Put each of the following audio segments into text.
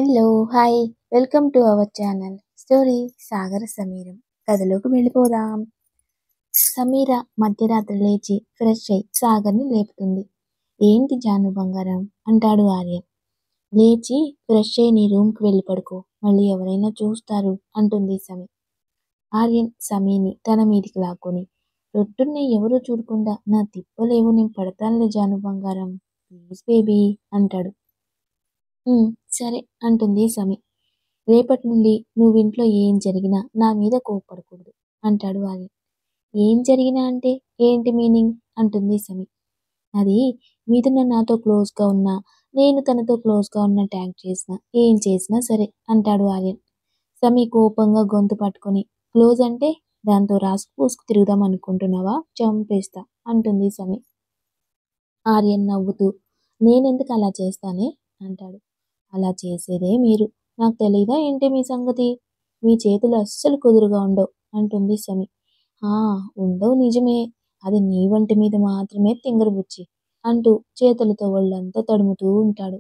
Hello! Hi! Welcome to our channel. Story సాగర సమీరం. కథలోకి వెళ్ళిపోదాం. సమీర మధ్యరాత్రి లేచి ఫ్రెష్ అయి సాగర్‌ని లేపుతుంది. ఏంటి జాను బంగారం అంటాడు ఆర్యన్. లేచి ఫ్రెష్ అయి నీ రూమ్‌కి వెళ్ళి పడుకో. మళ్ళీ ఎవరైనా చూస్తారు అంటుంది సమీ. ఆర్యన్ సమీని తన మీదికి లాక్కొని రొద్దున్నే ఎవరూ చూడకుండా నా తిప్పలేవో నేను పడతానులే జాను బంగారం. ప్లీజ్ బేబీ అంటాడు. సరే అంటుంది సమీ. రేపటి నుండి నువ్వింట్లో ఏం జరిగినా నా మీద కోప్పడకూడదు అంటాడు ఆర్యన్. ఏం జరిగినా అంటే ఏంటి మీనింగ్ అంటుంది సమీ. అది మిథున నాతో క్లోజ్గా ఉన్నా నేను తనతో క్లోజ్గా ఉన్న ట్యాగ్ చేసినా ఏం చేసినా సరే అంటాడు ఆర్యన్. సమీ కోపంగా గొంతు పట్టుకొని క్లోజ్ అంటే దాంతో రాసుకు పూసుకు తిరుగుదాం అనుకుంటున్నావా చంపేస్తా అంటుంది సమీ. ఆర్యన్ నవ్వుతూ నేనెందుకు అలా చేస్తానే అంటాడు. అలా చేసేదే మీరు. నాకు తెలీదా ఏంటి మీ సంగతి? మీ చేతులు అస్సలు కుదురుగా ఉండవు అంటుంది సమీ. ఆ ఉండవు నిజమే. అది నీ వంటి మీద మాత్రమే తింగరబుచ్చి అంటూ చేతులతో ఒళ్ళంతా తడుముతూ ఉంటాడు.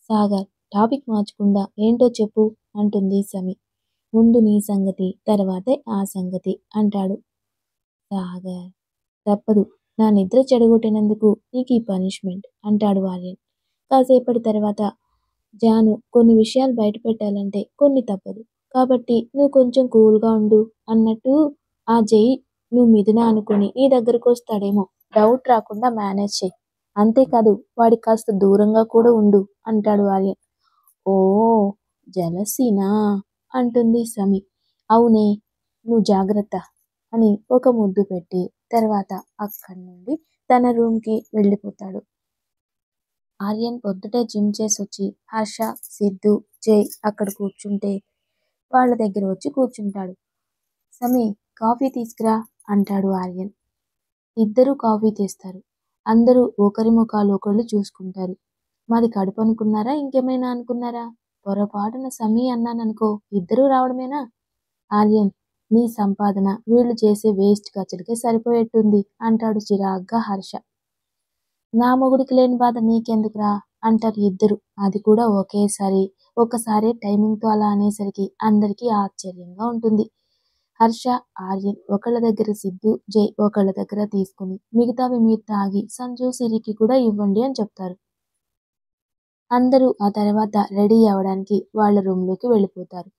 సాగర్ టాపిక్ మార్చకుండా ఏంటో చెప్పు అంటుంది సమీ. ముందు నీ సంగతి తర్వాతే ఆ సంగతి అంటాడు సాగర్. తప్పదు. నా నిద్ర చెడగొట్టినందుకు నీకు ఈ పనిష్మెంట్ అంటాడు ఆర్యన్. కాసేపటి తర్వాత జాను కొన్ని విషయాలు బయట పెట్టాలంటే కొన్ని తప్పదు. కాబట్టి నువ్వు కొంచెం కూల్‌గా ఉండు అన్నట్టు ఆ జై నువ్వు మిథున అనుకుని నీ దగ్గరకొస్తాడేమో డౌట్ రాకుండా మేనేజ్ చెయ్. అంతేకాదు వాడికి కాస్త దూరంగా కూడా ఉండు అంటాడు ఆర్యన్. ఓహ్! జెలసీనా అంటుంది సమీ. అవునే నువ్వు జాగ్రత్త అని ఒక ముద్దు పెట్టి తర్వాత అక్కడి నుండి తన రూమ్‌కి వెళ్ళిపోతాడు. ఆర్యన్ పొద్దుటే జిమ్ చేసొచ్చి హర్ష, సిద్ధు, జై అక్కడ కూర్చుంటే వాళ్ళ దగ్గర వచ్చి కూర్చుంటాడు. సమీ కాఫీ తీసుకురా అంటాడు ఆర్యన్. ఇద్దరూ కాఫీ తెస్తారు. అందరూ ఒకరి ముఖాలు ఒకళ్ళు చూసుకుంటారు. మాది కడుపు అనుకున్నారా ఇంకేమైనా అనుకున్నారా? పొరపాటున సమీ అన్నాననుకో ఇద్దరూ రావడమేనా? ఆర్యన్ నీ సంపాదన వీళ్ళు చేసే వేస్ట్ ఖర్చులకే సరిపోయేట్టుంది అంటాడు చిరాగ్గా హర్ష. నా మొగుడికి లేని బాధ నీకెందుకురా అంటారు ఇద్దరు. అది కూడా ఒకేసారి. ఒకసారే టైమింగ్తో అలా అనేసరికి అందరికీ ఆశ్చర్యంగా ఉంటుంది. హర్ష, ఆర్యన్ ఒకళ్ళ దగ్గర సిద్ధు, జై ఒకళ్ళ దగ్గర తీసుకుని మిగతావి మీరు తాగి సంజు, సిరికి కూడా ఇవ్వండి అని చెప్తారు. అందరూ ఆ తర్వాత రెడీ అవ్వడానికి వాళ్ళ రూమ్లోకి వెళ్ళిపోతారు.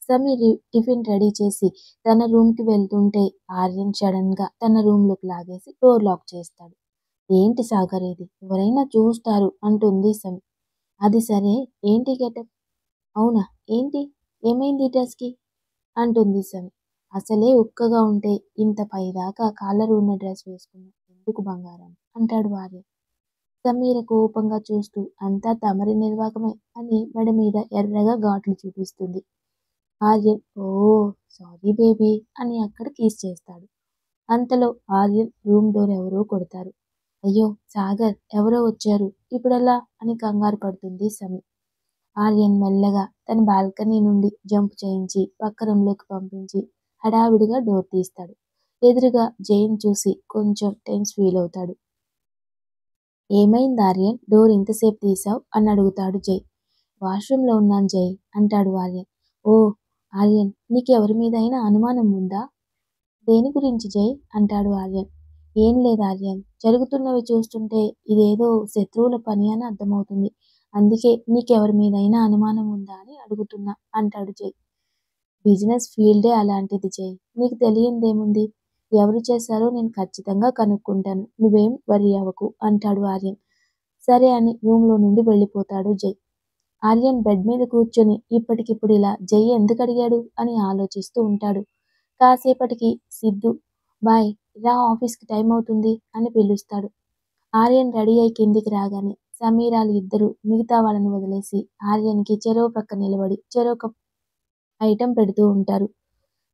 సమీర్ టిఫిన్ రెడీ చేసి తన రూమ్కి వెళ్తుంటే ఆర్యన్ సడన్గా తన రూమ్లోకి లాగేసి డోర్ లాక్ చేస్తాడు. ఏంటి సాగర్ ఇది ఎవరైనా చూస్తారు అంటుంది సమీ. అది సరే ఏంటి గెటప్? అవునా ఏంటి ఏమైంది ఈ డ్రెస్కి అంటుంది సమీ. అసలే ఉక్కగా ఉంటే ఇంత పైదాకా కాలర్ ఉన్న డ్రెస్ వేసుకున్నా ఎందుకు బంగారం అంటాడు ఆర్య. సమీర కోపంగా చూస్తూ అంతా తమరి నిర్వాకమే అని మెడ మీద ఎర్రగా ఘాట్లు చూపిస్తుంది. ఆర్యన్ ఓ సారీ బేబీ అని అక్కడ కిస్ చేస్తాడు. అంతలో ఆర్యన్ రూమ్ డోర్ ఎవరో కొడతారు. అయ్యో సాగర్ ఎవరో వచ్చారు ఇప్పుడెలా అని కంగారు పడుతుంది సమీ. ఆర్యన్ మెల్లగా తన బాల్కనీ నుండి జంప్ చేయించి పక్క రూమ్లోకి పంపించి హడావిడిగా డోర్ తీస్తాడు. ఎదురుగా జైన్ చూసి కొంచెం టెన్స్ ఫీల్ అవుతాడు. ఏమైంది ఆర్యన్ డోర్ ఇంతసేపు తీసావు అని అడుగుతాడు జై. వాష్రూమ్లో ఉన్నాను జై అంటాడు ఆర్యన్. ఓ ఆర్యన్ నీకు ఎవరి మీద అయినా అనుమానం ఉందా? దేని గురించి జై అంటాడు ఆర్యన్. ఏం లేదు ఆర్యన్ జరుగుతున్నవి చూస్తుంటే ఇదేదో శత్రువుల పని అని అర్థమవుతుంది. అందుకే నీకెవరి మీదైనా అనుమానం ఉందా అని అడుగుతున్నా అంటాడు జై. బిజినెస్ ఫీల్డే అలాంటిది జై. నీకు తెలియందేముంది? ఎవరు చేశారో నేను ఖచ్చితంగా కనుక్కుంటాను. నువ్వేం వర్రీ అవ్వకు అంటాడు ఆర్యన్. సరే అని రూమ్లో నుండి వెళ్ళిపోతాడు జై. ఆర్యన్ బెడ్ మీద కూర్చొని ఇప్పటికిప్పుడు ఇలా జై ఎందుకు అడిగాడు అని ఆలోచిస్తూ ఉంటాడు. కాసేపటికి సిద్ధు బాయ్ రా ఆఫీస్కి టైం అవుతుంది అని పిలుస్తాడు. ఆర్యన్ రెడీ అయి కిందికి రాగానే సమీరాలు ఇద్దరు మిగతా వాళ్ళని వదిలేసి ఆర్యన్కి చెరో పక్క నిలబడి చెరొక ఐటెం పెడుతూ ఉంటారు.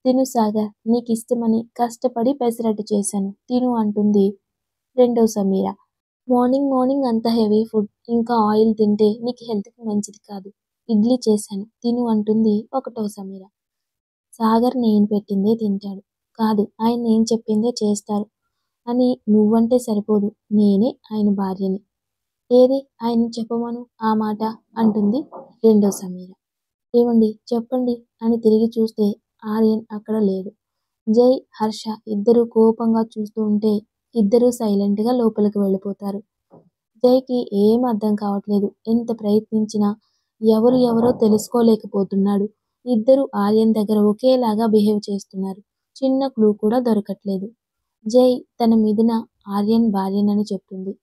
తిను సాగర్ నీకు ఇష్టమని కష్టపడి పెసరట్టు చేశాను తిను అంటుంది రెండో సమీర. మార్నింగ్ మార్నింగ్ అంత హెవీ ఫుడ్ ఇంకా ఆయిల్ తింటే నీకు హెల్త్కి మంచిది కాదు. ఇడ్లీ చేశాను తిను అంటుంది ఒకటో సమీర. సాగర్ నేను పెట్టిందే తింటాడు. కాదు ఆయన నేను చెప్పిందే చేస్తారు అని నువ్వంటే సరిపోదు. నేనే ఆయన భార్యని. ఏది ఆయన చెప్పమను ఆ మాట అంటుంది రెండో సమీర. ఏమండి చెప్పండి అని తిరిగి చూస్తే ఆర్యన్ అక్కడ లేడు. జై, హర్ష ఇద్దరూ కోపంగా చూస్తూ ఉంటే ఇద్దరూ సైలెంట్‌గా లోపలికి వెళ్ళిపోతారు. జైకి ఏం అర్థం కావట్లేదు. ఎంత ప్రయత్నించినా ఎవరు ఎవరో తెలుసుకోలేకపోతున్నాడు. ఇద్దరు ఆర్యన్ దగ్గర ఒకేలాగా బిహేవ్ చేస్తున్నారు. చిన్న క్లూ కూడా దొరకట్లేదు. జై తన మిథున ఆర్యన్ భార్యనని చెప్తుంది.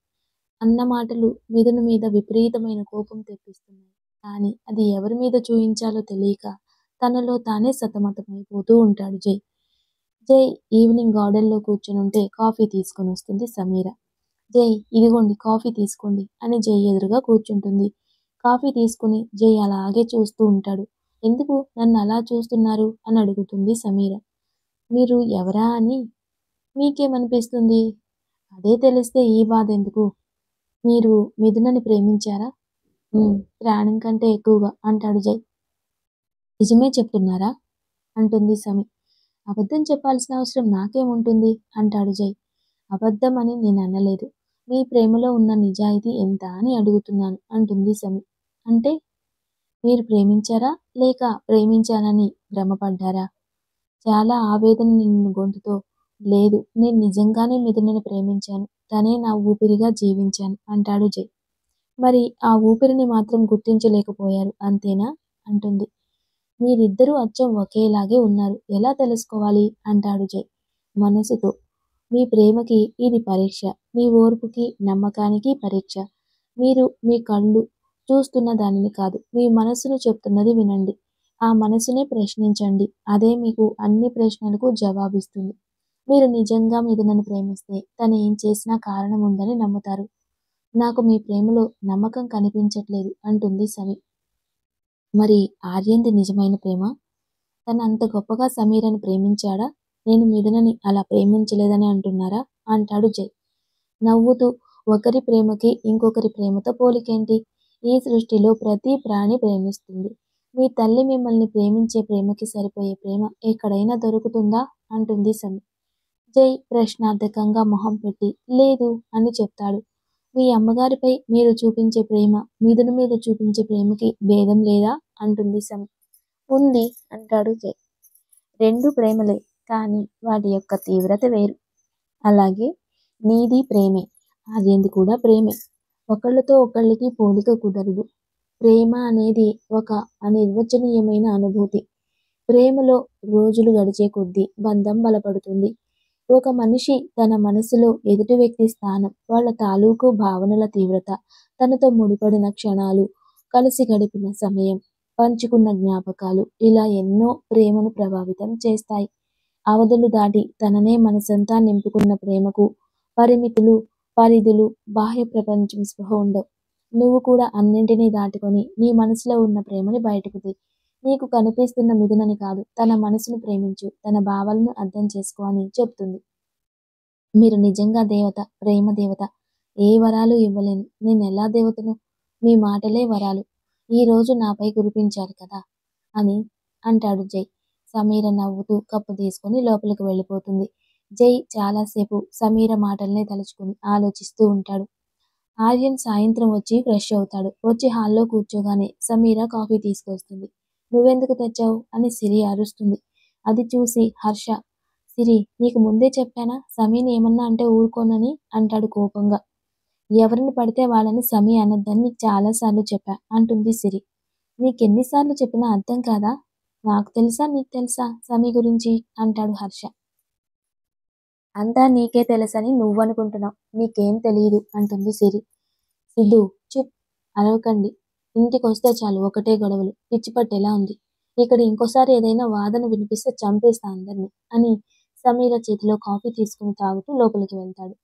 అన్న మాటలు మిథున మీద విపరీతమైన కోపం తెప్పిస్తున్నాయి. కానీ అది ఎవరి మీద చూయించాలో తెలియక తనలో తానే సతమతమైపోతూ ఉంటాడు జై. జై ఈవినింగ్ గార్డెన్‌లో కూర్చొనుంటే కాఫీ తీసుకొనొస్తుంది సమీర. జై, ఇదిగోండి కాఫీ తీసుకోండి అని జై ఎదురుగా కూర్చుంటుంది. కాఫీ తీసుకుని జై అలాగే చూస్తూ ఉంటాడు. ఎందుకు నన్ను అలా చూస్తున్నారు అని అడుగుతుంది సమీర. మీరు ఎవరా అని మీకేమనిపిస్తుంది? అదే తెలిస్తే ఈ బాధ ఎందుకు? మీరు మిథునని ప్రేమించారా? ప్రాణం కంటే ఎక్కువగా అంటాడు జై. నిజమే చెప్తున్నారా? అంటుంది సమీ. అబద్ధం చెప్పాల్సిన అవసరం నాకేముంటుంది అంటాడు జై. అబద్ధం అని నేను అనలేదు. మీ ప్రేమలో ఉన్న నిజాయితీ ఎంత అని అడుగుతున్నాను అంటుంది సమీ. అంటే మీరు ప్రేమించారా లేక ప్రేమించాలని భ్రమపడ్డారా? చాలా ఆవేదన నిండిన గొంతుతో లేదు, నేను నిజంగానే మిథునని ప్రేమించాను. తనే నా ఊపిరిగా జీవించాను అంటాడు జై. మరి ఆ ఊపిరిని మాత్రం గుర్తించలేకపోయారు అంతేనా? అంటుంది. మీరిద్దరూ అచ్చం ఒకేలాగే ఉన్నారు. ఎలా తెలుసుకోవాలి? అంటాడు జై మనసుతో. మీ ప్రేమకి ఇది పరీక్ష. మీ ఓర్పుకి, నమ్మకానికి పరీక్ష. మీరు మీ కళ్ళు చూస్తున్న దానిని కాదు, మీ మనసును చెప్తున్నది వినండి. ఆ మనసునే ప్రశ్నించండి. అదే మీకు అన్ని ప్రశ్నలకు జవాబిస్తుంది. మీరు నిజంగా మిథునని ప్రేమిస్తే తను ఏం చేసినా కారణం ఉందని నమ్ముతారు. నాకు మీ ప్రేమలో నమ్మకం కనిపించట్లేదు అంటుంది సవి. మరి ఆర్యంది నిజమైన ప్రేమ? తను అంత గొప్పగా సమీరని ప్రేమించాడా? నేను మిథునని అలా ప్రేమించలేదని అంటున్నారా? అంటాడు జై నవ్వుతూ. ఒకరి ప్రేమకి ఇంకొకరి ప్రేమతో పోలికేంటి? ఈ సృష్టిలో ప్రతి ప్రాణి ప్రేమిస్తుంది. మీ తల్లి మిమ్మల్ని ప్రేమించే ప్రేమకి సరిపోయే ప్రేమ ఎక్కడైనా దొరుకుతుందా? అంటుంది సమి. జై ప్రశ్నార్థకంగా మొహం పెట్టి లేదు అని చెప్తాడు. మీ అమ్మగారిపై మీరు చూపించే ప్రేమ మిథున మీద చూపించే ప్రేమకి భేదం లేదా? అంటుంది సమి. ఉంది అంటాడు జై. రెండు ప్రేమలే, కానీ వాటి యొక్క తీవ్రత వేరు. అలాగే నీది ప్రేమే, అదేంది కూడా ప్రేమే. ఒకళ్ళతో ఒకళ్ళకి పోలిక కుదరదు. ప్రేమ అనేది ఒక అనిర్వచనీయమైన అనుభూతి. ప్రేమలో రోజులు గడిచే కొద్దీ బంధం బలపడుతుంది. ఒక మనిషి తన మనసులో ఎదుటి వ్యక్తి స్థానం, వాళ్ళ తాలూకు భావనల తీవ్రత, తనతో ముడిపడిన క్షణాలు, కలిసి గడిపిన సమయం, పంచుకున్న జ్ఞాపకాలు ఇలా ఎన్నో ప్రేమను ప్రభావితం చేస్తాయి. అవధులు దాటి తననే మనసంతా నింపుకున్న ప్రేమకు పరిమితులు, పరిధులు, బాహ్య ప్రపంచం స్పృహ ఉండవు. నువ్వు కూడా అన్నింటినీ దాటుకొని నీ మనసులో ఉన్న ప్రేమని బయటకు తీ. నీకు కనిపిస్తున్న మిథునని కాదు, తన మనసును ప్రేమించు, తన భావాలను అర్థం చేసుకో అని చెప్తుంది. మీరు నిజంగా దేవత, ప్రేమ దేవత. ఏ వరాలు ఇవ్వలేను. నేనెలా దేవతను? మీ మాటలే వరాలు. ఈ రోజు నాపై కురిపించారు కదా అని అంటాడు జై. సమీర నవ్వుతూ కప్పు తీసుకొని లోపలికి వెళ్ళిపోతుంది. జై చాలాసేపు సమీర మాటల్నే తలుచుకుని ఆలోచిస్తూ ఉంటాడు. ఆర్యన్ సాయంత్రం వచ్చి ఫ్రెష్ అవుతాడు. వచ్చి హాల్లో కూర్చోగానే సమీర కాఫీ తీసుకొస్తుంది. నువ్వెందుకు తెచ్చావు అని సిరి అరుస్తుంది. అది చూసి హర్ష, సిరి నీకు ముందే చెప్పానా సమీని ఏమన్నా అంటే ఊరుకోనని అంటాడు కోపంగా. ఎవరిని పడితే వాళ్ళని సమీ అనొద్దని నీకు చాలాసార్లు చెప్పా అంటుంది సిరి. నీకెన్నిసార్లు చెప్పినా అర్థం కాదా? నాకు తెలుసా నీకు తెలుసా సమీ గురించి అంటాడు హర్ష. అంతా నీకే తెలుసని నువ్వనుకుంటున్నావు, నీకేం తెలియదు అంటుంది సిరి. సిద్ధు చుప్, అరవకండి. ఇంటికొస్తే చాలు ఒకటే గొడవలు, పిచ్చి పట్టేలా ఉంది. ఇక్కడ ఇంకోసారి ఏదైనా వాదన వినిపిస్తే చంపేస్తా అందరినీ అని సమీర చేతిలో కాఫీ తీసుకుని తాగుతూ లోపలికి వెళ్తాడు.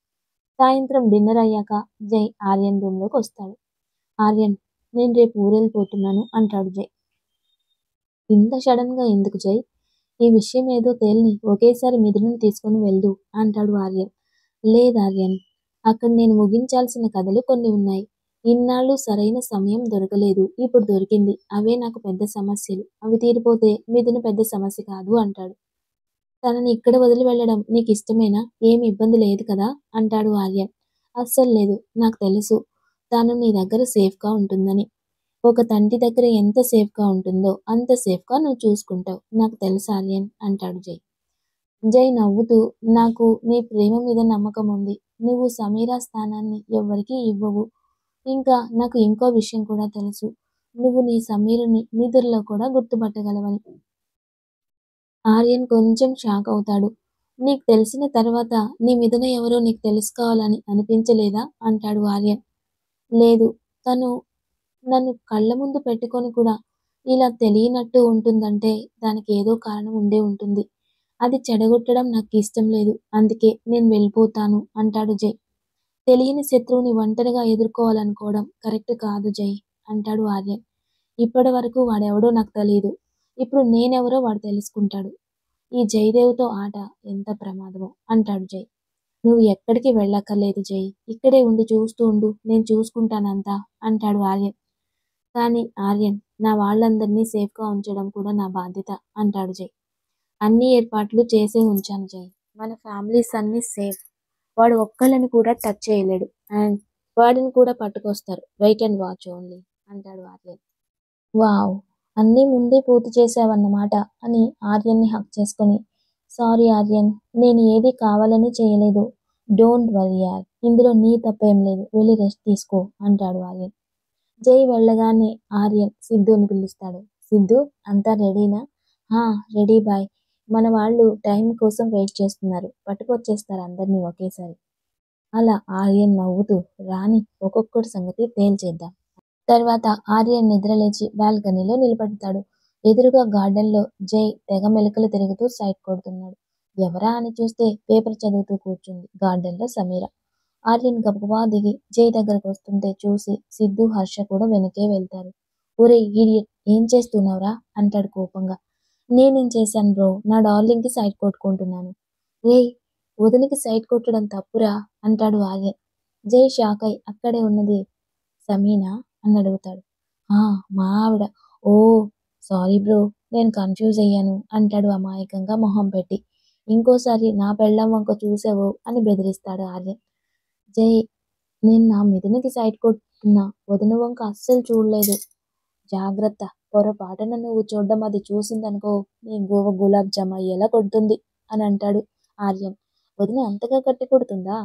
సాయంత్రం డిన్నర్ అయ్యాక జై ఆర్యన్ రూమ్లోకి వస్తాడు. ఆర్యన్, నేను రేపు ఊరెళ్ళిపోతున్నాను అంటాడు జై. ఇంత సడన్గా ఎందుకు జై? ఈ విషయం ఏదో తేల్ని, ఒకేసారి మిథునని తీసుకుని వెళ్దు అంటాడు ఆర్యన్. లేదార్యన్, అక్కడ నేను ముగించాల్సిన కథలు కొన్ని ఉన్నాయి. ఇన్నాళ్ళు సరైన సమయం దొరకలేదు, ఇప్పుడు దొరికింది. అవే నాకు పెద్ద సమస్యలు. అవి తీరిపోతే మిథున పెద్ద సమస్య కాదు అంటాడు. తనని ఇక్కడ వదిలి వెళ్ళడం నీకు ఇష్టమేనా? ఏమి ఇబ్బంది లేదు కదా అంటాడు ఆర్యన్. అస్సలు లేదు, నాకు తెలుసు తాను నీ దగ్గర సేఫ్‌గా ఉంటుందని. ఒక తండ్రి దగ్గర ఎంత సేఫ్‌గా ఉంటుందో అంత సేఫ్‌గా నువ్వు చూసుకుంటావు. నాకు తెలుసు ఆర్యన్ అంటాడు జై. జై నవ్వుతూ నాకు నీ ప్రేమ మీద నమ్మకం ఉంది. నువ్వు సమీరా స్థానాన్ని ఎవ్వరికీ ఇవ్వవు. ఇంకా నాకు ఇంకో విషయం కూడా తెలుసు. నువ్వు నీ సమీరుని నిద్రలో కూడా గుర్తుపట్టగలవని. ఆర్యన్ కొంచెం షాక్ అవుతాడు. నీకు తెలిసిన తర్వాత నీ మిథున ఎవరో నీకు తెలుసుకోవాలని అనిపించలేదా? అంటాడు ఆర్యన్. లేదు. తను నన్ను కళ్ళ ముందు పెట్టుకొని కూడా ఇలా తెలియనట్టు ఉంటుందంటే దానికి ఏదో కారణం ఉండే ఉంటుంది. అది చెడగొట్టడం నాకిష్టం లేదు. అందుకే నేను వెళ్ళిపోతాను అంటాడు జై. తెలియని శత్రువుని ఒంటరిగా ఎదుర్కోవాలనుకోవడం కరెక్ట్ కాదు జై అంటాడు ఆర్యన్. ఇప్పటి వరకు వాడెవడో నాకు తెలీదు. ఇప్పుడు నేనెవరో వాడు తెలుసుకుంటాడు. ఈ జయదేవ్‌తో ఆట ఎంత ప్రమాదమో అంటాడు జై. నువ్వు ఎక్కడికి వెళ్ళక్కర్లేదు జై. ఇక్కడే ఉండి చూస్తూ ఉండు. నేను చూసుకుంటానంతా అంటాడు ఆర్యన్. కానీ ఆర్యన్, నా వాళ్ళందరినీ సేఫ్‌గా ఉంచడం కూడా నా బాధ్యత అంటాడు జై. అన్ని ఏర్పాట్లు చేసే ఉంచాను జై. మన ఫ్యామిలీస్ అన్నీ సేఫ్. వాడు ఒక్కళ్ళని కూడా టచ్ చేయలేడు. అండ్ వాడిని కూడా పట్టుకొస్తారు. వెయిట్ అండ్ వాచ్ ఓన్లీ అంటాడు ఆర్యన్. వావ్! అన్నీ ముందే పూర్తి చేశావన్నమాట అని ఆర్యన్‌ని హగ్ చేసుకొని, సారీ ఆర్యన్. నేను ఏది కావాలని చేయలేదు. డోంట్ వర్రీ యార్. ఇందులో నీ తప్పేం లేదు. వెళ్ళి రెస్ట్ తీసుకో అంటాడు ఆర్యన్. జై వెళ్ళగానే ఆర్యన్ సిద్ధుని పిలుస్తాడు. సిద్ధు అంతా రెడీనా? హా! Ready boy. మన వాళ్ళు టైం కోసం వెయిట్ చేస్తున్నారు. పట్టుకొచ్చేస్తారు అందరినీ ఒకేసారి. అలా ఆర్యన్ నవ్వుతూ రాని ఒక్కొక్కటి సంగతి తేల్చేద్దాం. తర్వాత ఆర్యన్ నిద్రలేచి బాల్కనీలో నిలబడతాడు. ఎదురుగా గార్డెన్‌లో జై తెగ మెలికలు తిరుగుతూ సైట్ కొడుతున్నాడు. ఎవరా అని చూస్తే పేపర్ చదువుతూ కూర్చుంది గార్డెన్‌లో సమీర. ఆర్యన్ గబగబా దిగి జై దగ్గరకొస్తుంటే చూసి సిద్ధు, హర్ష కూడా వెనకే వెళ్తారు. ఒరేయ్ ఈడియట్! ఏం చేస్తున్నావురా? అంటాడు కోపంగా. నేనేం చేశాను బ్రో? నా డార్లింగ్‌కి సైట్ కొట్టుకుంటున్నాను. రేయ్! వదినకి సైట్ కొట్టడం తప్పురా అంటాడు ఆర్యన్. జై షాకై అక్కడే ఉన్నది సమీనా అని అడుగుతాడు. ఆ! మా ఆవిడ. ఓహ్! Sorry bro. నేను కన్‌ఫ్యూజ్ అయ్యాను అంటాడు అమాయకంగా మొహం పెట్టి. ఇంకోసారి నా పెళ్ళాం వంక చూసావో అని బెదిరిస్తాడు ఆర్యన్. జై నేను నా మిథునకి సైట్ కొట్టుతున్నా. వదిన వంక అస్సలు చూడలేదు. జాగ్రత్త. పొరపాటున నువ్వు చూడ్డం అది చూసిందనుకో నీ గోవ గులాబ్ జామ్ అయ్యేలా కొడుతుంది అని అంటాడు ఆర్యన్. వదిన అంతగా గట్టి కొడుతుందా?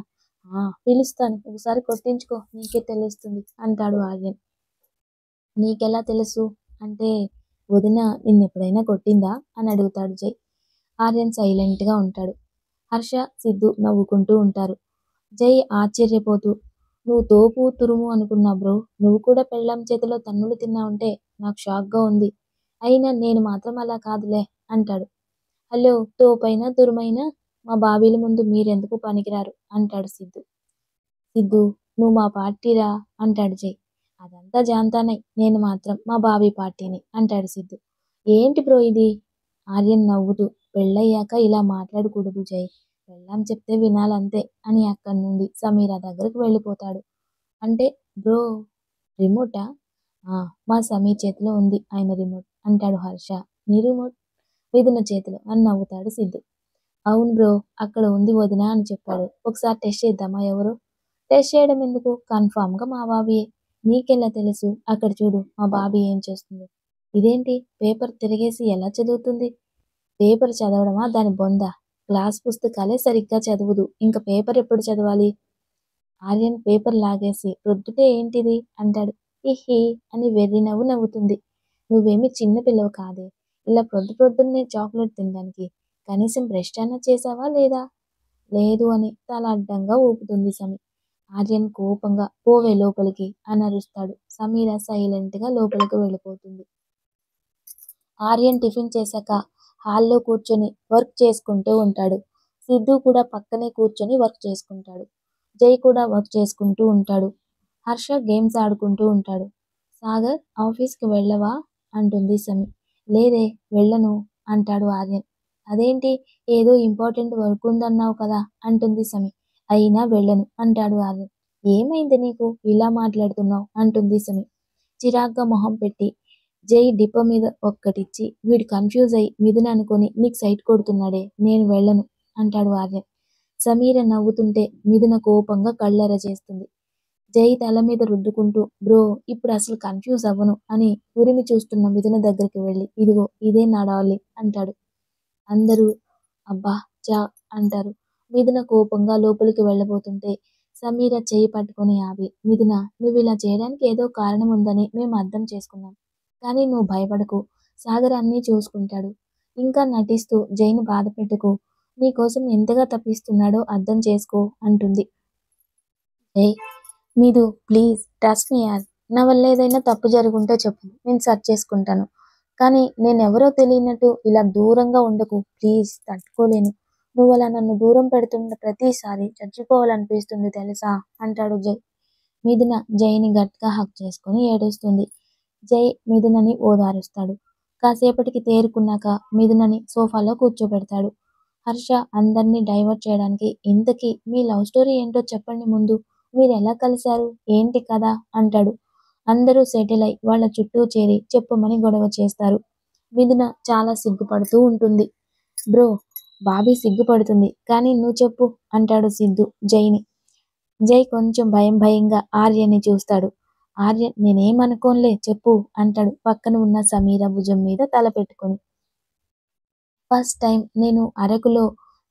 ఆ! పిలుస్తాను. ఒకసారి కొట్టించుకో నీకే తెలుస్తుంది అంటాడు ఆర్యన్. నీకెలా తెలుసు? అంటే వదిన నిన్నెప్పుడైనా కొట్టిందా? అని అడుగుతాడు జై. ఆర్యన్ సైలెంట్‌గా ఉంటాడు. హర్ష, సిద్ధు నవ్వుకుంటూ ఉంటారు. జై ఆశ్చర్యపోతూ నువ్వు తోపు తురుము అనుకున్నా బ్రో. నువ్వు కూడా పెళ్ళాం చేతిలో తన్నులు తిన్నావంటే నాకు షాక్‌గా ఉంది. అయినా నేను మాత్రం అలా కాదులే అంటాడు. హలో తోపైనా తురుమైనా మా బాబీల ముందు మీరెందుకు పనికిరారు అంటాడు సిద్ధు. సిద్ధు నువ్వు మా పార్టీరా అంటాడు జై. అదంతా జాంతానై. నేను మాత్రం మా బాబీ పార్టీని అంటాడు సిద్ధు. ఏంటి బ్రో ఇది? ఆర్యన్ నవ్వుతూ పెళ్ళయ్యాక ఇలా మాట్లాడకూడదు జై. పెళ్ళాం చెప్తే వినాలంతే అని అక్కడి నుండి సమీరా దగ్గరకు వెళ్ళిపోతాడు. అంటే బ్రో రిమోటా? ఆ! మా సమీ చేతిలో ఉంది ఆయన రిమోట్ అంటాడు హర్ష. నీ రిమోట్? మిథున చేతిలో అని నవ్వుతాడు సిద్ధు. అవును బ్రో అక్కడ ఉంది వదిన అని చెప్పాడు. ఒకసారి టెస్ట్ చేద్దామా ఎవరు? టెస్ట్ చేయడం ఎందుకు? కన్ఫర్మ్‌గా మా బాబీయే. నీకెలా తెలుసు? అక్కడ చూడు మా బాబీ ఏం చేస్తుందో. ఇదేంటి పేపర్ తిరగేసి ఎలా చదువుతుంది? పేపర్ చదవడమా దాని బొంద. క్లాస్ పుస్తకాలే సరిగ్గా చదవదు. ఇంక పేపర్ ఎప్పుడు చదవాలి? ఆర్యన్ పేపర్ లాగేసి "ప్రొద్దుటే ఏంటిది?" అంటాడు. హిహి అని వెర్రి నవ్వు నవ్వుతుంది. నువ్వేమీ చిన్న పిల్లవు కాదే. ఇలా ప్రొద్దున్నే చాక్లెట్ తినడానికి. కనీసం బ్రష్ అన్నా చేశావా లేదా? లేదు అని తల అడ్డంగా ఊపుతుంది సమీ. ఆర్యన్ కోపంగా పోవే లోపలికి అని అరుస్తాడు. సమీర సైలెంట్‌గా లోపలికి వెళ్ళిపోతుంది. ఆర్యన్ టిఫిన్ చేశాక హాల్‌లో కూర్చొని వర్క్ చేసుకుంటూ ఉంటాడు. సిద్ధు కూడా పక్కనే కూర్చొని వర్క్ చేసుకుంటాడు. జై కూడా వర్క్ చేసుకుంటూ ఉంటాడు. హర్ష గేమ్స్ ఆడుకుంటూ ఉంటాడు. సాగర్ ఆఫీస్‌కి వెళ్ళవా? అంటుంది సమీ. లేదే వెళ్ళను అంటాడు ఆర్యన్. అదేంటి ఏదో ఇంపార్టెంట్ వర్క్ ఉందన్నావు కదా అంటుంది సమీ. అయినా వెళ్ళను అంటాడు ఆర్యన్. ఏమైంది నీకు ఇలా మాట్లాడుతున్నావు అంటుంది సమీ. చిరాగ్గా మొహం పెట్టి జై డిపో మీద ఒక్కటిచ్చి వీడు కన్‌ఫ్యూజ్ అయ్యి మిథున అనుకొని నీకు సైట్ కొడుతున్నాడే నేను వెళ్ళను అంటాడు ఆర్యన్. సమీర నవ్వుతుంటే మిథున కోపంగా కళ్ళెర్ర చేస్తుంది. జై తల మీద రుద్దుకుంటూ బ్రో ఇప్పుడు అసలు కన్ఫ్యూజ్ అవ్వను అని ఉరిమి చూస్తున్న మిథున దగ్గరికి వెళ్ళి ఇదిగో ఇదే నా డార్లింగ్ అంటాడు. అందరూ అబ్బా చా అంటారు. మిథున కోపంగా లోపలికి వెళ్ళబోతుంటే సమీర చేయి పట్టుకొని ఆపి మిథున నువ్వు ఇలా చేయడానికి ఏదో కారణం ఉందని మేము అర్థం చేసుకున్నాం. కానీ నువ్వు భయపడకు. సాగర్ అన్నీ చూసుకుంటాడు. ఇంకా నటిస్తూ జైని బాధ పెట్టుకు. నీకోసం ఎంతగా తప్పిస్తున్నాడో అర్థం చేసుకో అంటుంది. జై మీదు ప్లీజ్ ట్రస్ట్ మీ యార్. నా వల్ల ఏదైనా తప్పు జరుగుంటే చెప్పు. నేను సర్చ్ చేసుకుంటాను. కానీ నేనెవరో తెలియనట్టు ఇలా దూరంగా ఉండకు ప్లీజ్ తట్టుకోలేను. నువ్వు అలా నన్ను దూరం పెడుతున్న ప్రతిసారి చచ్చిపోవాలనిపిస్తుంది తెలుసా అంటాడు జై. మిథున జైని గట్టిగా హక్ చేసుకుని ఏడుస్తుంది. జై మిథునని ఓదారుస్తాడు. కాసేపటికి తేరుకున్నాక మిథునని సోఫాలో కూర్చోబెడతాడు. హర్ష అందర్నీ డైవర్ట్ చేయడానికి ఇంతకీ మీ లవ్ స్టోరీ ఏంటో చెప్పండి ముందు. మీరు ఎలా కలిశారు ఏంటి కదా అంటాడు. అందరూ సెటిల్ అయి వాళ్ళ చుట్టూ చేరి చెప్పమని గొడవ చేస్తారు. మిథున చాలా సిగ్గుపడుతూ ఉంటుంది. బ్రో బాబీ సిగ్గుపడుతుంది కానీ నువ్వు చెప్పు అంటాడు సిద్ధు జైని. జై కొంచెం భయంగా ఆర్యని చూస్తాడు. ఆర్య నేనేమనుకోనులే చెప్పు అంటాడు పక్కన ఉన్న సమీర భుజం మీద తల పెట్టుకొని. ఫస్ట్ టైం నేను అరకులో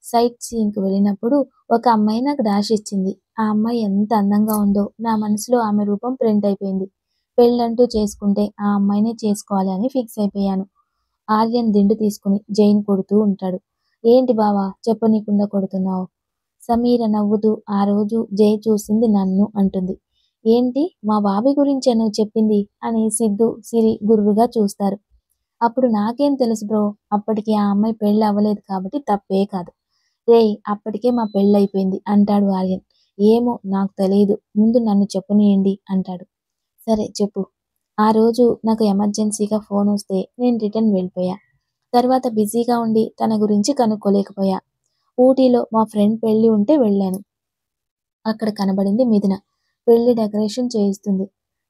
సైట్ సీయింగ్కి వెళ్ళినప్పుడు ఒక అమ్మాయి నాకు డాష్ ఇచ్చింది. ఆ అమ్మాయి ఎంత అందంగా ఉందో నా మనసులో ఆమె రూపం ప్రింట్ అయిపోయింది. పెళ్ళంటూ చేసుకుంటే ఆ అమ్మాయినే చేసుకోవాలి అని ఫిక్స్ అయిపోయాను. ఆర్యన్ దిండు తీసుకుని జైన్ కొడుతూ ఉంటాడు. ఏంటి బావా చెప్పనీకుండా కొడుతున్నావు? సమీర నవ్వుతూ ఆ రోజు జై చూసింది నన్ను అంటుంది. ఏంటి మా బాబీ గురించే నువ్వు చెప్పింది అని సిద్ధు సిరి గుర్రుగా చూస్తారు. అప్పుడు నాకేం తెలుసు బ్రో. అప్పటికి ఆ అమ్మాయి పెళ్ళి అవ్వలేదు కాబట్టి తప్పే కాదు. రేయ్ అప్పటికే మా పెళ్ళైపోయింది అంటాడు ఆర్యన్. ఏమో నాకు తెలియదు. ముందు నన్ను చెప్పనీయండి అంటాడు. సరే చెప్పు. ఆ రోజు నాకు ఎమర్జెన్సీగా ఫోన్ వస్తే నేను రిటర్న్ వెళ్ళిపోయా. తర్వాత బిజీగా ఉండి తన గురించి కనుక్కోలేకపోయా. ఊటీలో మా ఫ్రెండ్ పెళ్లి ఉంటే వెళ్ళాను. అక్కడ కనబడింది మిథున. పెళ్లి డెకరేషన్ చేయిస్తుంది.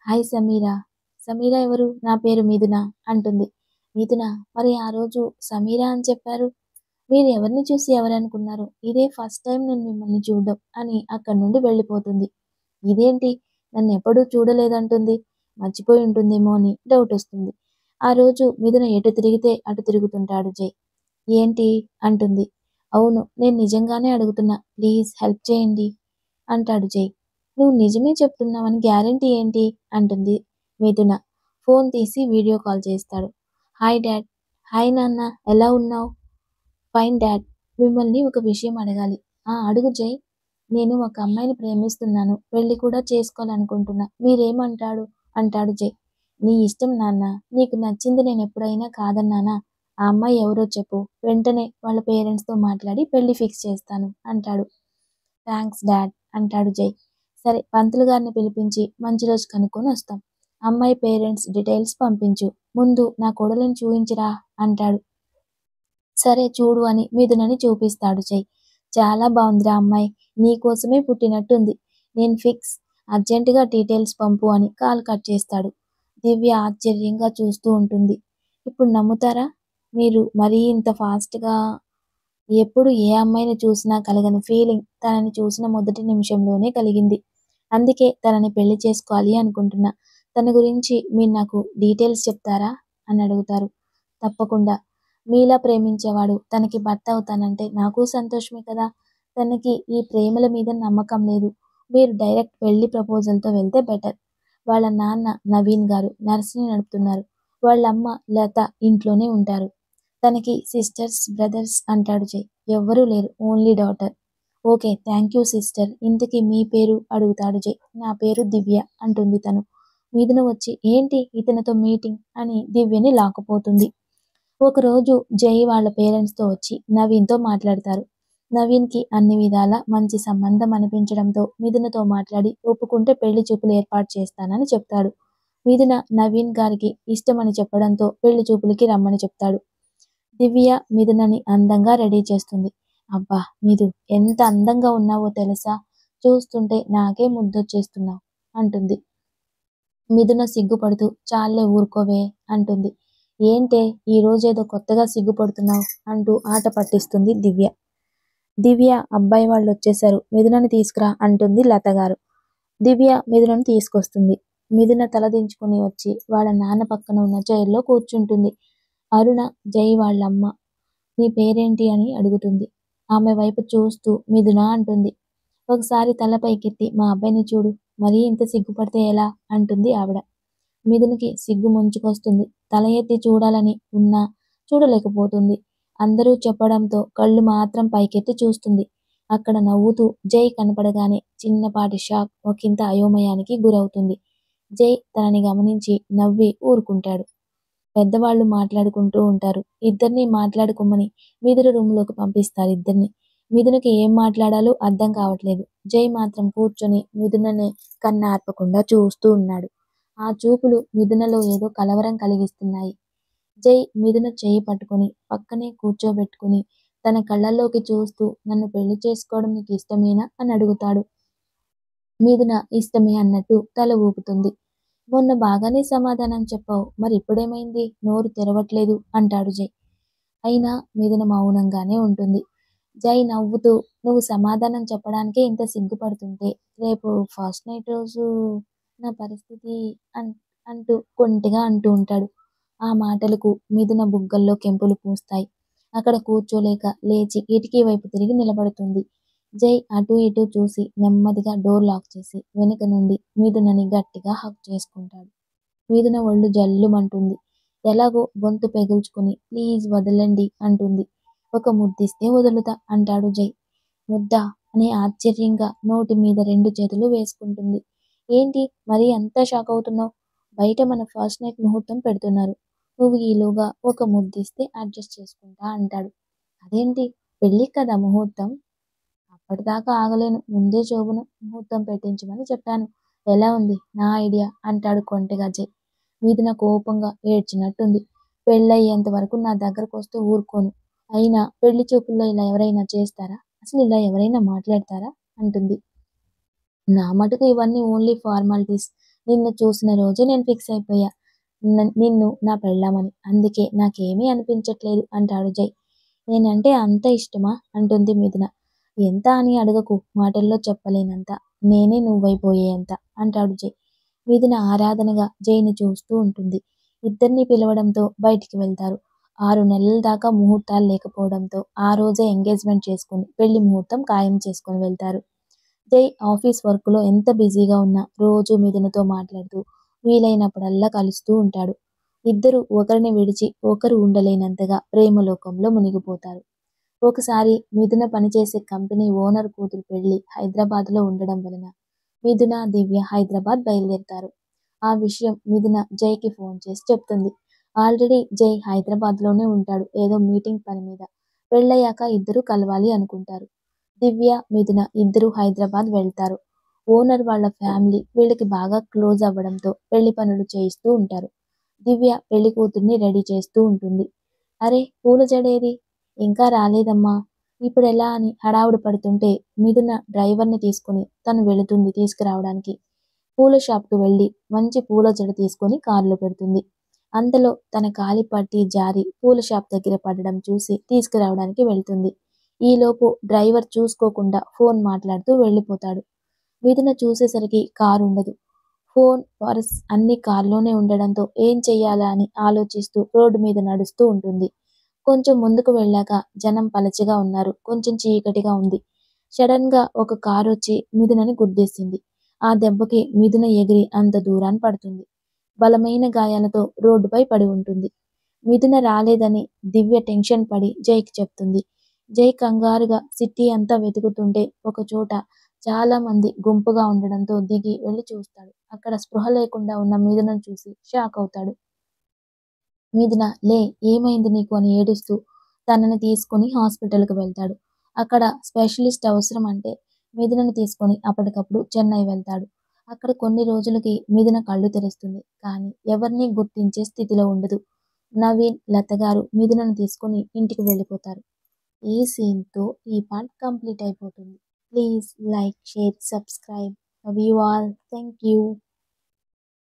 హాయ్ సమీరా. సమీరా ఎవరు? నా పేరు మిథున అంటుంది. మిథున మరి ఆ రోజు సమీరా అని చెప్పారు. మీరు ఎవరిని చూసి ఎవరనుకున్నారు? ఇదే ఫస్ట్ టైం నేను మిమ్మల్ని చూడడం అని అక్కడి నుండి వెళ్ళిపోతుంది. ఇదేంటి నన్ను ఎప్పుడూ చూడలేదంటుంది. మర్చిపోయి ఉంటుందేమో అని డౌట్ వస్తుంది. ఆ రోజు మిథున ఎటు తిరిగితే అటు తిరుగుతుంటాడు జై. ఏంటి అంటుంది. అవును నేను నిజంగానే అడుగుతున్నా. ప్లీజ్ హెల్ప్ చేయండి అంటాడు జై. నువ్వు నిజమే చెప్తున్నావని గ్యారెంటీ ఏంటి అంటుంది మిథున. ఫోన్ తీసి వీడియో కాల్ చేస్తాడు. Hi dad. హాయ్ నాన్న ఎలా ఉన్నావు? Fine dad. మిమ్మల్ని ఒక విషయం అడగాలి. అడుగు జై. నేను ఒక అమ్మాయిని ప్రేమిస్తున్నాను. పెళ్లి కూడా చేసుకోవాలనుకుంటున్నా. మీరేమంటాడు అంటాడు జై. నీ ఇష్టం నాన్న. నీకు నచ్చింది నేను ఎప్పుడైనా కాదన్నానా? ఆ అమ్మాయి ఎవరో చెప్పు. వెంటనే వాళ్ళ పేరెంట్స్తో మాట్లాడి పెళ్లి ఫిక్స్ చేస్తాను అంటాడు. థ్యాంక్స్ డాడ్ అంటాడు జై. సరే పంతులు గారిని పిలిపించి మంచి రోజు కనుక్కొని వస్తాం. అమ్మాయి పేరెంట్స్ డీటెయిల్స్ పంపించు. ముందు నా కొడలను చూయించిరా అంటాడు. సరే చూడు అని మిథునని చూపిస్తాడు జై. చాలా బాగుందిరా అమ్మాయి. నీకోసమే పుట్టినట్టుంది. నేను ఫిక్స్. అర్జెంటుగా డీటెయిల్స్ పంపు అని కాల్ కట్ చేస్తాడు. దివ్య ఆశ్చర్యంగా చూస్తూ ఉంటుంది. ఇప్పుడు నమ్ముతారా? మీరు మరీ ఇంత ఫాస్ట్గా ఎప్పుడు ఏ అమ్మాయిని చూసినా కలగని ఫీలింగ్ తనని చూసిన మొదటి నిమిషంలోనే కలిగింది. అందుకే తనని పెళ్లి చేసుకోవాలి అనుకుంటున్నా. తన గురించి మీరు నాకు డీటెయిల్స్ చెప్తారా అని అడుగుతారు. తప్పకుండా. మీలా ప్రేమించేవాడు తనకి భర్త అవుతానంటే నాకు సంతోషమే కదా. తనకి ఈ ప్రేమల మీద నమ్మకం లేదు. మీరు డైరెక్ట్ పెళ్లి ప్రపోజల్తో వెళ్తే బెటర్. వాళ్ళ నాన్న నవీన్ గారు నర్సుని నడుపుతున్నారు. వాళ్ళమ్మ లత ఇంట్లోనే ఉంటారు. తనకి సిస్టర్స్ బ్రదర్స్ అంటాడు జై. ఎవ్వరూ లేరు. Only daughter. Okay thank you sister. ఇంతకీ మీ పేరు అడుగుతాడు జై. నా పేరు దివ్య అంటుంది తను. మిథున వచ్చి ఏంటి ఇతనితో మీటింగ్ అని దివ్యని లాక్కుపోతుంది. ఒకరోజు జై వాళ్ళ పేరెంట్స్తో వచ్చి నవీన్తో మాట్లాడతారు. నవీన్కి అన్ని విధాల మంచి సంబంధం అనిపించడంతో మిథునతో మాట్లాడి ఒప్పుకుంటే పెళ్లి చూపులు ఏర్పాటు చేస్తానని చెప్తాడు. మిథున నవీన్ గారికి ఇష్టమని చెప్పడంతో పెళ్లి చూపులకి రమ్మని చెప్తాడు. దివ్య మిథునని అందంగా రెడీ చేస్తుంది. అబ్బా మిథు ఎంత అందంగా ఉన్నావో తెలుసా. చూస్తుంటే నాకే ముద్దొచ్చేస్తున్నావు అంటుంది. మిథున సిగ్గుపడుతూ చాలే ఊరుకోవే అంటుంది. ఏంటే ఈ రోజేదో కొత్తగా సిగ్గుపడుతున్నావు అంటూ ఆట పట్టిస్తుంది దివ్య. దివ్య అబ్బాయి వాళ్ళు వచ్చేశారు. మిథునని తీసుకురా అంటుంది లతగారు. దివ్య మిథునను తీసుకొస్తుంది. మిథున తలదించుకుని వచ్చి వాళ్ళ నాన్న పక్కన ఉన్న చైర్లో కూర్చుంటుంది. అరుణ జై వాళ్ళమ్మ. నీ పేరేంటి అని అడుగుతుంది. ఆమె వైపు చూస్తూ మిథున అంటుంది. ఒకసారి తల పైకెత్తి మా అబ్బాయిని చూడు. మరీ ఇంత సిగ్గుపడితే ఎలా అంటుంది ఆవిడ. మిథునకి సిగ్గు ముంచుకొస్తుంది. తల ఎత్తి చూడాలని ఉన్నా చూడలేకపోతుంది. అందరూ చెప్పడంతో కళ్ళు మాత్రం పైకెత్తి చూస్తుంది. అక్కడ నవ్వుతూ జై కనపడగానే చిన్నపాటి షాక్, ఒకంత అయోమయానికి గురవుతుంది. జై తనని గమనించి నవ్వి ఊరుకుంటాడు. పెద్దవాళ్ళు మాట్లాడుకుంటూ ఉంటారు. ఇద్దరిని మాట్లాడుకోమని మిథున రూమ్లోకి పంపిస్తారు ఇద్దరిని. మిథునకి ఏం మాట్లాడాలో అర్థం కావట్లేదు. జై మాత్రం కూర్చొని మిథుననే కన్నార్పకుండా చూస్తూ ఉన్నాడు. ఆ చూపులు మిథునలో ఏదో కలవరం కలిగిస్తున్నాయి. జై మిథున చేయి పట్టుకుని పక్కనే కూర్చోబెట్టుకుని తన కళ్ళల్లోకి చూస్తూ నన్ను పెళ్లి చేసుకోవడం నీకు ఇష్టమేనా అని అడుగుతాడు. మిథున ఇష్టమే అన్నట్టు తల ఊపుతుంది. మొన్న బాగానే సమాధానం చెప్పావు, మరి ఇప్పుడేమైంది? నోరు తెరవట్లేదు అంటాడు జై. అయినా మిథున మౌనంగానే ఉంటుంది. జై నవ్వుతూ నువ్వు సమాధానం చెప్పడానికే ఇంత సిగ్గుపడుతుంటే రేపు ఫస్ట్ నైట్ రోజు నా పరిస్థితి అంటూ కొంటిగా అంటూ ఉంటాడు. ఆ మాటలకు మిథున బుగ్గల్లో కెంపులు పూస్తాయి. అక్కడ కూర్చోలేక లేచి కిటికీ వైపు తిరిగి నిలబడుతుంది. జై అటూ ఇటూ చూసి నెమ్మదిగా డోర్ లాక్ చేసి వెనుక నుండి మిథునని గట్టిగా హగ్ చేసుకుంటాడు. మిథున ఒళ్ళు జల్లుమంటుంది. ఎలాగో గొంతు పెగుల్చుకుని ప్లీజ్ వదలండి అంటుంది. ఒక ముద్దిస్తే వదులుతా అంటాడు జై. ముద్దా అని ఆశ్చర్యంగా నోటి మీద 2 చేతులు వేసుకుంటుంది. ఏంటి మరీ అంతా షాక్ అవుతున్నావు? బయట మన ఫస్ట్ నైట్ ముహూర్తం పెడుతున్నారు. నువ్వు ఈలోగా ఒక ముద్దిస్తే అడ్జస్ట్ చేసుకుంటా అంటాడు. అదేంటి పెళ్ళికి కదా ముహూర్తం? అప్పటిదాకా ఆగలేను. ముందే శోభను ముహూర్తం పెట్టించమని చెప్పాను. ఎలా ఉంది నా ఐడియా అంటాడు కొంటెగా జై. మిథున కోపంగా ఏడ్చినట్టుంది. పెళ్ళయ్యేంత వరకు నా దగ్గరకు వస్తే ఊరుకోను. అయినా పెళ్లి చూపుల్లో ఇలా ఎవరైనా చేస్తారా? అసలు ఇలా ఎవరైనా మాట్లాడతారా అంటుంది. నా మటుకు ఇవన్నీ ఓన్లీ ఫార్మాలిటీస్. నిన్ను చూసిన రోజే నేను ఫిక్స్ అయిపోయా నిన్ను నా పెళ్ళామని. అందుకే నాకేమీ అనిపించట్లేదు అంటాడు జై. నేనంటే అంత ఇష్టమా అంటుంది మిథున. ఎంత అని అడగకు, మాటల్లో చెప్పలేనంత. నేనే నువ్వైపోయేంత అంటాడు జై. మిథున ఆరాధనగా జైని చూస్తూ ఉంటుంది. ఇద్దరిని పిలవడంతో బయటికి వెళ్తారు. 6 నెలల దాకా ముహూర్తాలు లేకపోవడంతో ఆ రోజే ఎంగేజ్మెంట్ చేసుకుని పెళ్లి ముహూర్తం ఖాయం చేసుకుని వెళ్తారు. జై ఆఫీస్ వర్క్లో ఎంత బిజీగా ఉన్నా రోజు మిథునతో మాట్లాడుతూ వీలైనప్పుడల్లా కలుస్తూ ఉంటాడు. ఇద్దరు ఒకరిని విడిచి ఒకరు ఉండలేనంతగా ప్రేమలోకంలో మునిగిపోతారు. ఒకసారి మిథున పనిచేసే కంపెనీ ఓనర్ కూతురు పెళ్లి హైదరాబాద్లో ఉండడం వలన మిథున దివ్య హైదరాబాద్ బయలుదేరుతారు. ఆ విషయం మిథున జైకి ఫోన్ చేసి చెప్తుంది. ఆల్రెడీ జై హైదరాబాద్లోనే ఉంటాడు ఏదో మీటింగ్ పని మీద. పెళ్ళయ్యాక ఇద్దరు కలవాలి అనుకుంటారు. దివ్య మిథున ఇద్దరు హైదరాబాద్ వెళ్తారు. ఓనర్ వాళ్ళ ఫ్యామిలీ వీళ్ళకి బాగా క్లోజ్ అవ్వడంతో పెళ్లి పనులు చేయిస్తూ ఉంటారు. దివ్య పెళ్లి కూతుర్ని రెడీ చేస్తూ ఉంటుంది. అరే పూల జడేది? ఇంకా రాలేదమ్మా. ఇప్పుడెలా అని హడావుడి పడుతుంటే మిథున డ్రైవర్ని తీసుకుని తను వెళుతుంది తీసుకురావడానికి. పూల షాప్కు వెళ్ళి మంచి పూల జడ తీసుకొని కారులో పెడుతుంది. అంతలో తన కాలి పట్టి జారి పూల షాప్ దగ్గర పడడం చూసి తీసుకురావడానికి వెళ్తుంది. ఈలోపు డ్రైవర్ చూసుకోకుండా ఫోన్ మాట్లాడుతూ వెళ్ళిపోతాడు. మిథున చూసేసరికి కారు ఉండదు. ఫోన్, పర్స్ అన్ని కారులోనే ఉండడంతో ఏం చెయ్యాలా అని ఆలోచిస్తూ రోడ్డు మీద నడుస్తూ ఉంటుంది. కొంచెం ముందుకు వెళ్ళాక జనం పలచగా ఉన్నారు. కొంచెం చీకటిగా ఉంది. సడన్ గా ఒక కారు వచ్చి మిథునని గుద్దేసింది. ఆ దెబ్బకి మిథున ఎగిరి అంత దూరాన్ని పడుతుంది. బలమైన గాయాలతో రోడ్డుపై పడి ఉంటుంది. మిథున రాలేదని దివ్య టెన్షన్ పడి జైకి చెప్తుంది. జై కంగారుగా సిటీ అంతా వెతుకుతుంటే ఒక చోట చాలా మంది గుంపుగా ఉండడంతో దిగి వెళ్ళి చూస్తాడు. అక్కడ స్పృహ లేకుండా ఉన్న మిథునను చూసి షాక్ అవుతాడు. మిథున లే ఏమైంది నీకు అని ఏడుస్తూ తనని తీసుకుని హాస్పిటల్కి వెళ్తాడు. అక్కడ స్పెషలిస్ట్ అవసరం అంటే మిథునను తీసుకొని అప్పటికప్పుడు చెన్నై వెళ్తాడు. అక్కడ కొన్ని రోజులకి మిథున కళ్ళు తెరుస్తుంది. కానీ ఎవరిని గుర్తించే స్థితిలో ఉండదు. నవీన్, లత గారు మిథునను తీసుకొని ఇంటికి వెళ్ళిపోతారు. ఈ సీన్తో ఈ పార్ట్ కంప్లీట్ అయిపోతుంది. Please like, share, subscribe. Love you all. Thank you.